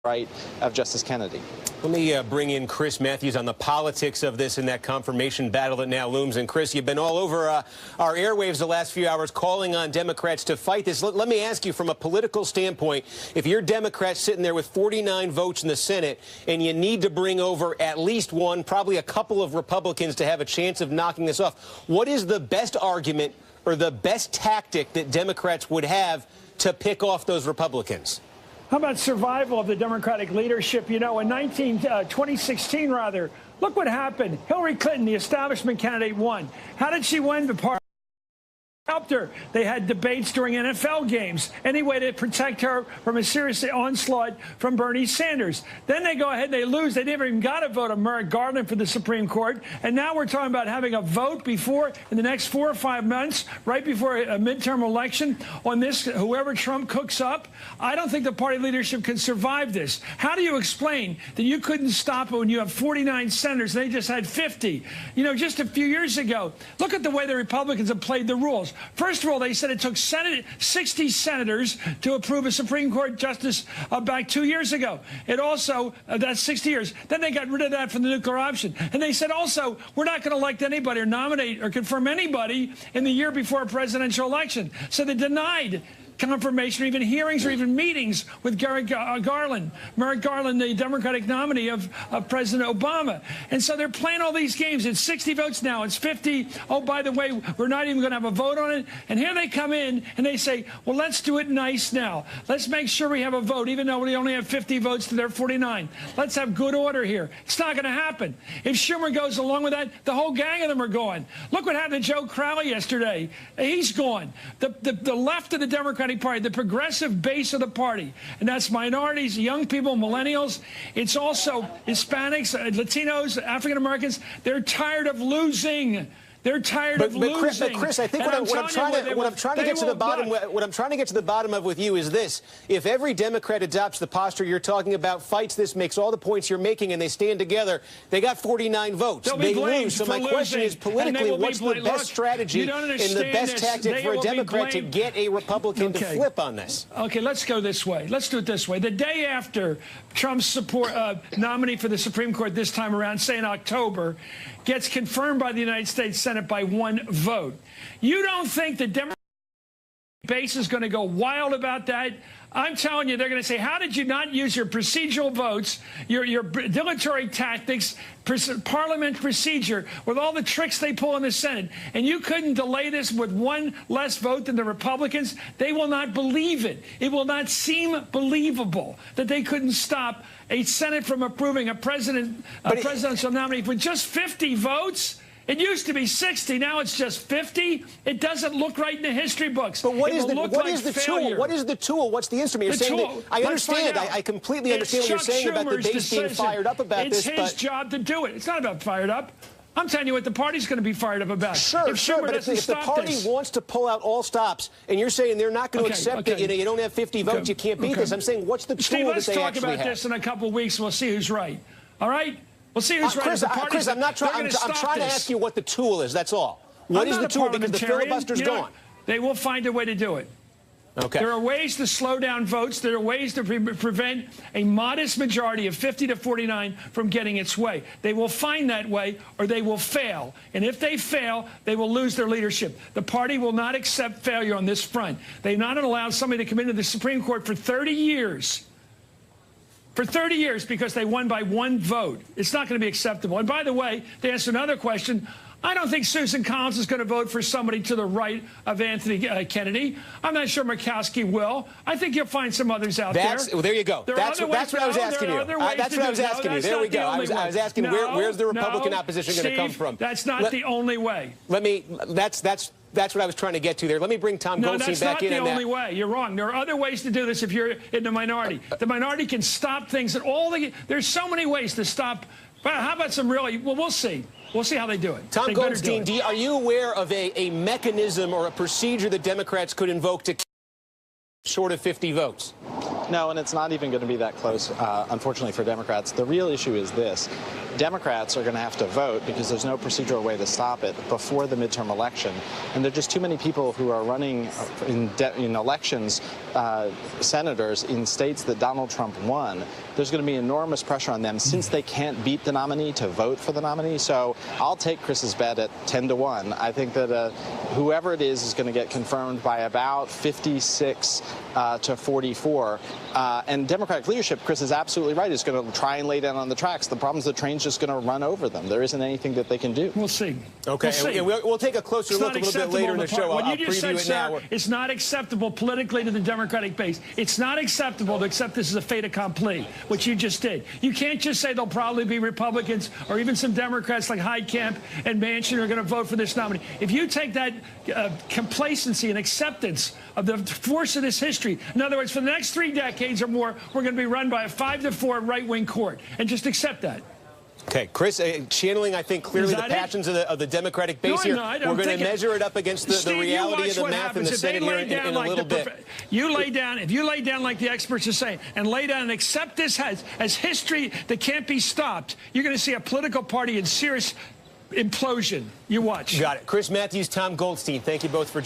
right of Justice Kennedy. Let me bring in Chris Matthews on the politics of this and that confirmation battle that now looms. And Chris, you've been all over our airwaves the last few hours calling on Democrats to fight this. Let me ask you, from a political standpoint, if you're Democrats sitting there with 49 votes in the Senate and you need to bring over at least one, probably a couple of Republicans to have a chance of knocking this off, what is the best argument or the best tactic that Democrats would have to pick off those Republicans? How about survival of the Democratic leadership? You know, in 2016, look what happened. Hillary Clinton, the establishment candidate, won. How did she win? The party helped her. They had debates during NFL games, any way to protect her from a serious onslaught from Bernie Sanders. Then they go ahead and they lose. They never even got a vote of Merrick Garland for the Supreme Court. And now we're talking about having a vote before, in the next 4 or 5 months, right before a midterm election on this, whoever Trump cooks up. I don't think the party leadership can survive this. How do you explain that you couldn't stop it when you have 49 senators and they just had 50? You know, just a few years ago, look at the way the Republicans have played the rules. First of all, they said it took 60 senators to approve a Supreme Court justice back 2 years ago. It also, that's 60 years. Then they got rid of that from the nuclear option. And they said also, we're not going to elect anybody or nominate or confirm anybody in the year before a presidential election. So they denied confirmation or even hearings or even meetings with Merrick Garland, the Democratic nominee of President Obama. And so they're playing all these games. It's 60 votes now. It's 50. Oh, by the way, we're not even going to have a vote on it. And here they come in and they say, well, let's do it nice now. Let's make sure we have a vote, even though we only have 50 votes to their 49. Let's have good order here. It's not going to happen. If Schumer goes along with that, the whole gang of them are gone. Look what happened to Joe Crowley yesterday. He's gone. The left of the Democratic Party, the progressive base of the party, and that's minorities, young people, millennials. It's also Hispanics, Latinos, African Americans. They're tired of losing. They're tired of losing. But Chris, I think what I'm trying to get to the bottom of with you is this: if every Democrat adopts the posture you're talking about, fights this, makes all the points you're making, and they stand together, they got 49 votes. They lose. So my question is, politically, what's the best strategy and the best tactic for a Democrat to get a Republican to flip on this? Okay, let's go this way. Let's do it this way. The day after Trump's nominee for the Supreme Court this time around, say in October, gets confirmed by the United States Senate by 1 vote. You don't think the Democratic base is going to go wild about that? I'm telling you, they're going to say, how did you not use your procedural votes, your dilatory tactics, parliament procedure, with all the tricks they pull in the Senate, and you couldn't delay this with 1 less vote than the Republicans? They will not believe it. It will not seem believable that they couldn't stop a Senate from approving a presidential nominee with just 50 votes. It used to be 60. Now it's just 50. It doesn't look right in the history books. But what is the tool? What is the tool? What's the instrument? You're saying that, I understand. I completely understand what you're saying about the base being fired up about this. It's his job to do it. It's not about fired up. I'm telling you what the party's going to be fired up about. Sure, but if the party wants to pull out all stops, and you're saying they're not going to accept it, you don't have 50 votes, you can't beat this. I'm saying, what's the tool that they actually have? Let's talk about this in a couple of weeks, and we'll see who's right. All right? We'll see who's right. Chris, I'm trying to ask you what the tool is. That's all. What is the tool? Because the filibuster's gone. They will find a way to do it. Okay. There are ways to slow down votes. There are ways to prevent a modest majority of 50 to 49 from getting its way. They will find that way, or they will fail. And if they fail, they will lose their leadership. The party will not accept failure on this front. They've not allowed somebody to come into the Supreme Court for 30 years. For 30 years, because they won by 1 vote. It's not going to be acceptable. And by the way, to answer another question, I don't think Susan Collins is going to vote for somebody to the right of Anthony Kennedy. I'm not sure Murkowski will. I think you'll find some others out there. Well, there you go. That's what I was asking you. That's what I was asking you. There we go. I was asking where's the Republican opposition going to come from? That's not the only way. That's what I was trying to get to there. Let me bring Tom Goldstein back in on that. No, that's not the only way. You're wrong. There are other ways to do this if you're in the minority. The minority can stop things. There's so many ways to stop. How about some really? Well, we'll see. We'll see how they do it. Tom Goldstein, are you aware of a mechanism or a procedure that Democrats could invoke to short of 50 votes? No, and it's not even going to be that close, unfortunately, for Democrats. The real issue is this. Democrats are going to have to vote, because there's no procedural way to stop it, before the midterm election. And there are just too many people who are running in elections senators in states that Donald Trump won, there's going to be enormous pressure on them since they can't beat the nominee to vote for the nominee. So I'll take Chris's bet at 10-1. I think that whoever it is going to get confirmed by about 56 to 44. And Democratic leadership, Chris is absolutely right, is going to try and lay down on the tracks. The problem is the train's just going to run over them. There isn't anything that they can do. We'll see. Okay, we'll see. We'll take a closer look a little bit later in the show. What I'll you just preview said, it now. sir, it's not acceptable politically to the Democratic base. It's not acceptable to accept this as a fait accompli, which you just did. You can't just say there'll probably be Republicans or even some Democrats like Heitkamp and Manchin are going to vote for this nominee. If you take that complacency and acceptance of the force of this history, in other words, for the next 3 decades or more, we're going to be run by a 5-4 right-wing court, and just accept that. Okay, Chris, channeling, I think, clearly the passions of the Democratic base here. We're going to measure it up against the reality of the math in the Senate here in a little bit. You lay down, if you lay down like the experts are saying, and lay down and accept this as history that can't be stopped, you're going to see a political party in serious implosion. You watch. Got it. Chris Matthews, Tom Goldstein, thank you both for